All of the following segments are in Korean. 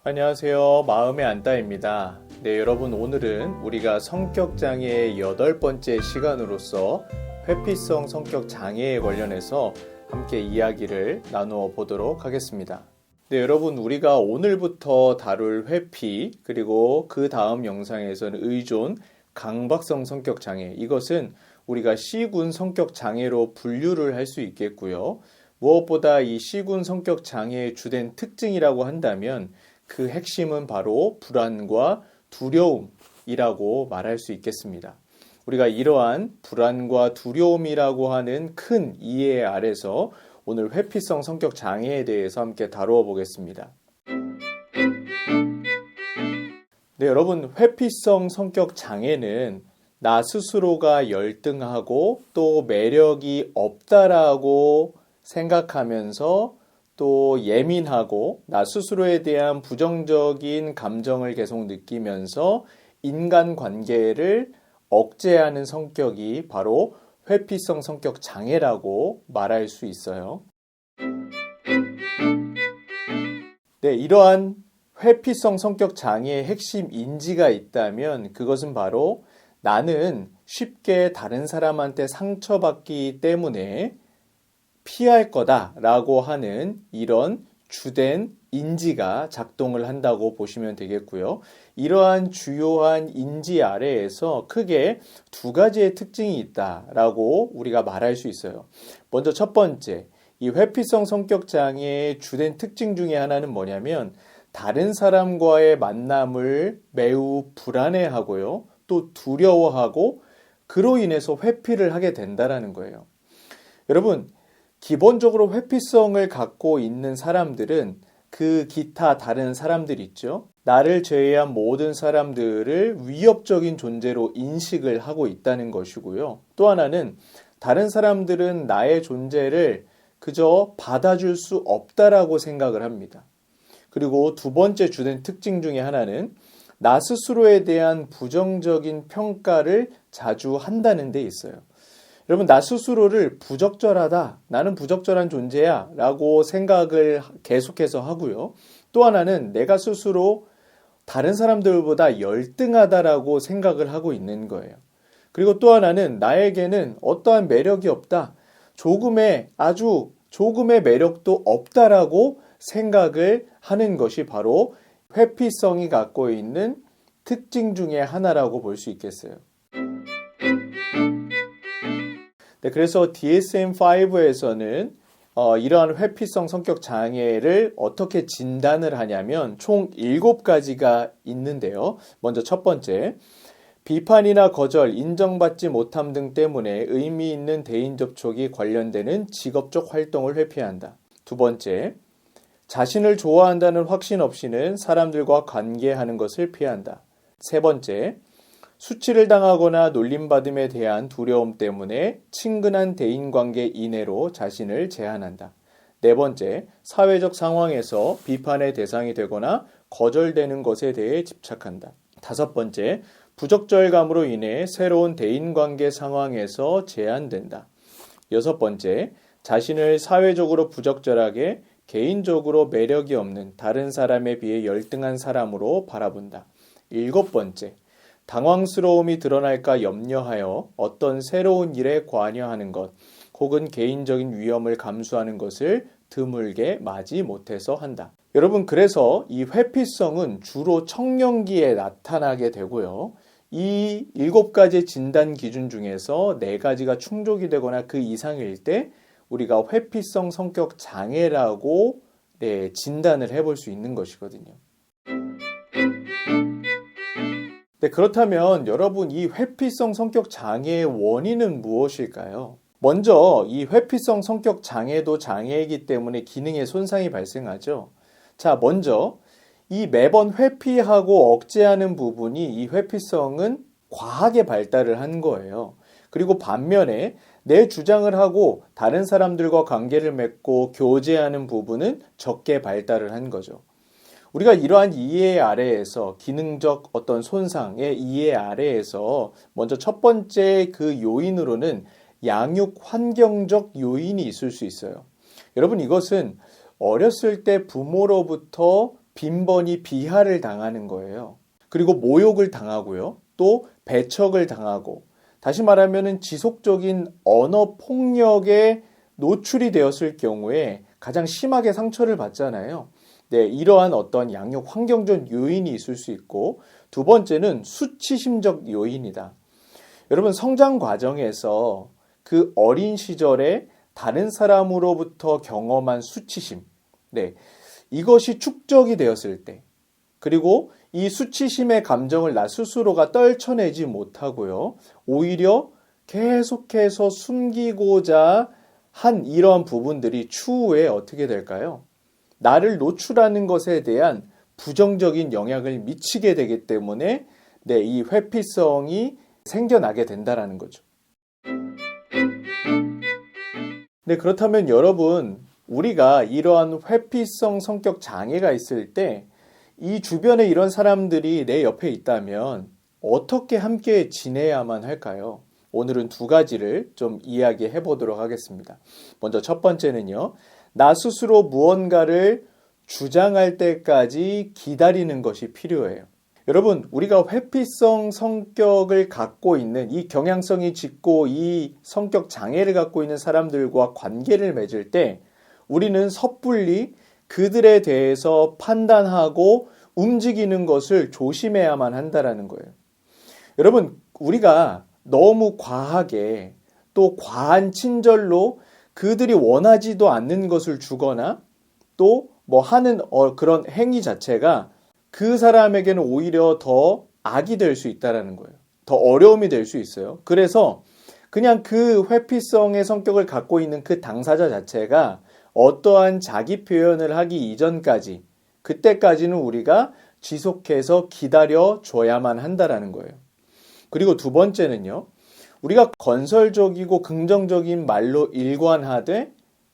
안녕하세요. 마음의 안따입니다. 네, 여러분 오늘은 우리가 성격 장애의 8번째 시간으로서 회피성 성격 장애에 관련해서 함께 이야기를 나누어 보도록 하겠습니다. 네, 여러분 우리가 오늘부터 다룰 회피 그리고 그 다음 영상에서는 의존, 강박성 성격 장애, 이것은 우리가 C군 성격 장애로 분류를 할 수 있겠고요. 무엇보다 이 C군 성격 장애의 주된 특징이라고 한다면 그 핵심은 바로 불안과 두려움이라고 말할 수 있겠습니다. 우리가 이러한 불안과 두려움이라고 하는 큰 이해 아래서 오늘 회피성 성격 장애에 대해서 함께 다루어 보겠습니다. 네, 여러분, 회피성 성격 장애는 나 스스로가 열등하고 또 매력이 없다라고 생각하면서 또 예민하고 나 스스로에 대한 부정적인 감정을 계속 느끼면서 인간관계를 억제하는 성격이 바로 회피성 성격 장애라고 말할 수 있어요. 네, 이러한 회피성 성격 장애의 핵심 인지가 있다면 그것은 바로 나는 쉽게 다른 사람한테 상처받기 때문에 피할 거다라고 하는 이런 주된 인지가 작동을 한다고 보시면 되겠고요. 이러한 주요한 인지 아래에서 크게 두 가지의 특징이 있다라고 우리가 말할 수 있어요. 먼저 첫 번째, 이 회피성 성격 장애의 주된 특징 중에 하나는 뭐냐면 다른 사람과의 만남을 매우 불안해하고요. 또 두려워하고 그로 인해서 회피를 하게 된다라는 거예요. 여러분, 기본적으로 회피성을 갖고 있는 사람들은 그 기타 다른 사람들 있죠. 나를 제외한 모든 사람들을 위협적인 존재로 인식을 하고 있다는 것이고요. 또 하나는 다른 사람들은 나의 존재를 그저 받아줄 수 없다라고 생각을 합니다. 그리고 두 번째 주된 특징 중에 하나는 나 스스로에 대한 부정적인 평가를 자주 한다는 데 있어요. 여러분, 나 스스로를 부적절하다, 나는 부적절한 존재야 라고 생각을 계속해서 하고요. 또 하나는 내가 스스로 다른 사람들보다 열등하다라고 생각을 하고 있는 거예요. 그리고 또 하나는 나에게는 어떠한 매력이 없다, 아주 조금의 매력도 없다라고 생각을 하는 것이 바로 회피성이 갖고 있는 특징 중에 하나라고 볼 수 있겠어요. 네, 그래서 DSM-5에서는 이러한 회피성 성격 장애를 어떻게 진단을 하냐면 총 7가지가 있는데요. 먼저 첫 번째, 비판이나 거절, 인정받지 못함 등 때문에 의미 있는 대인 접촉이 관련되는 직업적 활동을 회피한다. 두 번째, 자신을 좋아한다는 확신 없이는 사람들과 관계하는 것을 피한다. 세 번째, 수치를 당하거나 놀림받음에 대한 두려움 때문에 친근한 대인관계 이내로 자신을 제한한다. 네 번째, 사회적 상황에서 비판의 대상이 되거나 거절되는 것에 대해 집착한다. 다섯 번째, 부적절감으로 인해 새로운 대인관계 상황에서 제한된다. 여섯 번째, 자신을 사회적으로 부적절하게 개인적으로 매력이 없는 다른 사람에 비해 열등한 사람으로 바라본다. 일곱 번째, 당황스러움이 드러날까 염려하여 어떤 새로운 일에 관여하는 것, 혹은 개인적인 위험을 감수하는 것을 드물게 맞이 못해서 한다. 여러분, 그래서 이 회피성은 주로 청년기에 나타나게 되고요. 이 7가지 진단 기준 중에서 4가지가 충족이 되거나 그 이상일 때 우리가 회피성 성격 장애라고 진단을 해볼 수 있는 것이거든요. 네, 그렇다면 여러분, 이 회피성 성격 장애의 원인은 무엇일까요? 먼저 이 회피성 성격 장애도 장애이기 때문에 기능에 손상이 발생하죠. 자, 먼저 이 매번 회피하고 억제하는 부분이 이 회피성은 과하게 발달을 한 거예요. 그리고 반면에 내 주장을 하고 다른 사람들과 관계를 맺고 교제하는 부분은 적게 발달을 한 거죠. 우리가 이러한 이해 아래에서 기능적 어떤 손상의 이해 아래에서 먼저 첫 번째 그 요인으로는 양육 환경적 요인이 있을 수 있어요. 여러분, 이것은 어렸을 때 부모로부터 빈번히 비하를 당하는 거예요. 그리고 모욕을 당하고요. 또 배척을 당하고, 다시 말하면 지속적인 언어 폭력에 노출이 되었을 경우에 가장 심하게 상처를 받잖아요. 네, 이러한 어떤 양육 환경적 요인이 있을 수 있고, 두 번째는 수치심적 요인이다. 여러분, 성장 과정에서 그 어린 시절에 다른 사람으로부터 경험한 수치심, 네, 이것이 축적이 되었을 때, 그리고 이 수치심의 감정을 나 스스로가 떨쳐내지 못하고요, 오히려 계속해서 숨기고자 한 이러한 부분들이 추후에 어떻게 될까요? 나를 노출하는 것에 대한 부정적인 영향을 미치게 되기 때문에 네, 이 회피성이 생겨나게 된다라는 거죠. 네, 그렇다면 여러분, 우리가 이러한 회피성 성격 장애가 있을 때 이 주변에 이런 사람들이 내 옆에 있다면 어떻게 함께 지내야만 할까요? 오늘은 두 가지를 좀 이야기해 보도록 하겠습니다. 먼저 첫 번째는요, 나 스스로 무언가를 주장할 때까지 기다리는 것이 필요해요. 여러분, 우리가 회피성 성격을 갖고 있는, 이 경향성이 짙고 이 성격 장애를 갖고 있는 사람들과 관계를 맺을 때 우리는 섣불리 그들에 대해서 판단하고 움직이는 것을 조심해야만 한다는 거예요. 여러분, 우리가 너무 과하게 또 과한 친절로 그들이 원하지도 않는 것을 주거나 또 뭐 하는 그런 행위 자체가 그 사람에게는 오히려 더 악이 될 수 있다는 거예요. 더 어려움이 될 수 있어요. 그래서 그냥 그 회피성의 성격을 갖고 있는 그 당사자 자체가 어떠한 자기 표현을 하기 이전까지, 그때까지는 우리가 지속해서 기다려 줘야만 한다는 거예요. 그리고 두 번째는요, 우리가 건설적이고 긍정적인 말로 일관하되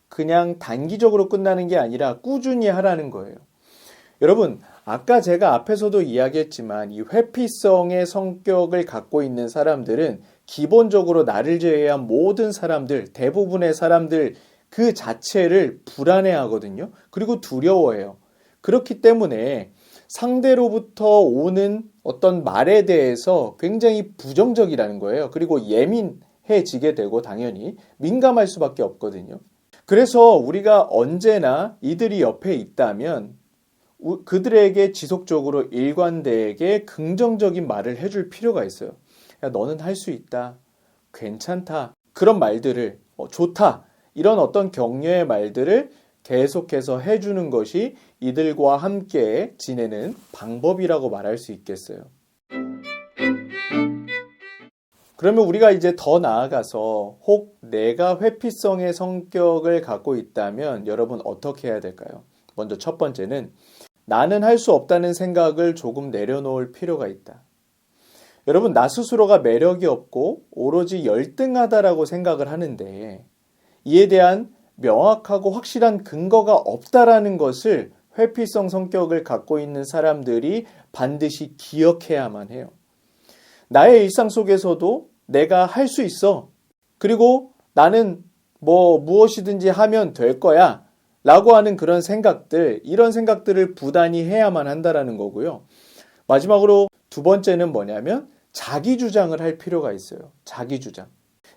그냥 단기적으로 끝나는 게 아니라 꾸준히 하라는 거예요. 여러분, 아까 제가 앞에서도 이야기했지만 이 회피성의 성격을 갖고 있는 사람들은 기본적으로 나를 제외한 모든 사람들, 대부분의 사람들 그 자체를 불안해하거든요. 그리고 두려워해요. 그렇기 때문에 상대로부터 오는 어떤 말에 대해서 굉장히 부정적이라는 거예요. 그리고 예민해지게 되고 당연히 민감할 수밖에 없거든요. 그래서 우리가 언제나 이들이 옆에 있다면 그들에게 지속적으로 일관되게 긍정적인 말을 해줄 필요가 있어요. 야, 너는 할 수 있다. 괜찮다. 그런 말들을 좋다. 이런 어떤 격려의 말들을 계속해서 해주는 것이 이들과 함께 지내는 방법이라고 말할 수 있겠어요. 그러면 우리가 이제 더 나아가서 혹 내가 회피성의 성격을 갖고 있다면 여러분 어떻게 해야 될까요? 먼저 첫 번째는 나는 할 수 없다는 생각을 조금 내려놓을 필요가 있다. 여러분, 나 스스로가 매력이 없고 오로지 열등하다라고 생각을 하는데 이에 대한 명확하고 확실한 근거가 없다라는 것을 회피성 성격을 갖고 있는 사람들이 반드시 기억해야만 해요. 나의 일상 속에서도 내가 할 수 있어. 그리고 나는 무엇이든지 하면 될 거야. 라고 하는 그런 생각들, 이런 생각들을 부단히 해야만 한다라는 거고요. 마지막으로 두 번째는 뭐냐면 자기 주장을 할 필요가 있어요. 자기 주장.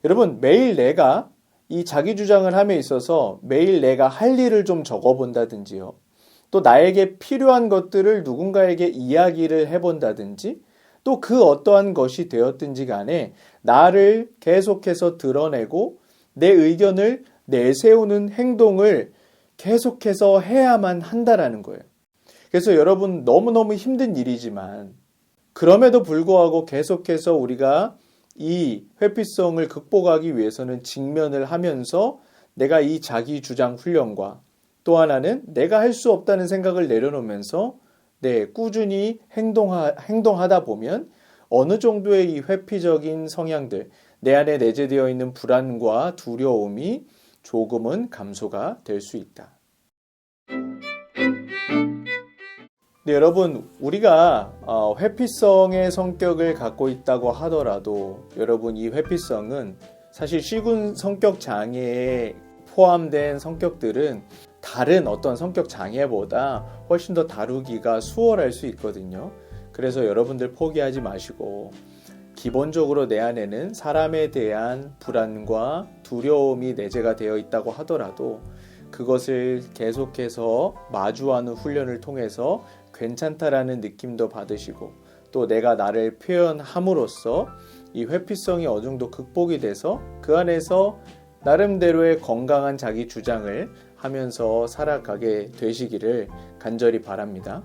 여러분, 매일 내가 이 자기 주장을 함에 있어서 매일 내가 할 일을 좀 적어본다든지요. 또 나에게 필요한 것들을 누군가에게 이야기를 해본다든지 또 그 어떠한 것이 되었든지 간에 나를 계속해서 드러내고 내 의견을 내세우는 행동을 계속해서 해야만 한다라는 거예요. 그래서 여러분, 너무너무 힘든 일이지만 그럼에도 불구하고 계속해서 우리가 이 회피성을 극복하기 위해서는 직면을 하면서 내가 이 자기 주장 훈련과 또 하나는 내가 할 수 없다는 생각을 내려놓으면서 꾸준히 행동하다 보면 어느 정도의 이 회피적인 성향들, 내 안에 내재되어 있는 불안과 두려움이 조금은 감소가 될 수 있다. 네, 여러분, 우리가 회피성의 성격을 갖고 있다고 하더라도 여러분, 이 회피성은 사실 C군 성격 장애에 포함된 성격들은 다른 어떤 성격 장애보다 훨씬 더 다루기가 수월할 수 있거든요. 그래서 여러분들 포기하지 마시고 기본적으로 내 안에는 사람에 대한 불안과 두려움이 내재가 되어 있다고 하더라도 그것을 계속해서 마주하는 훈련을 통해서 괜찮다라는 느낌도 받으시고 또 내가 나를 표현함으로써 이 회피성이 어느 정도 극복이 돼서 그 안에서 나름대로의 건강한 자기 주장을 하면서 살아가게 되시기를 간절히 바랍니다.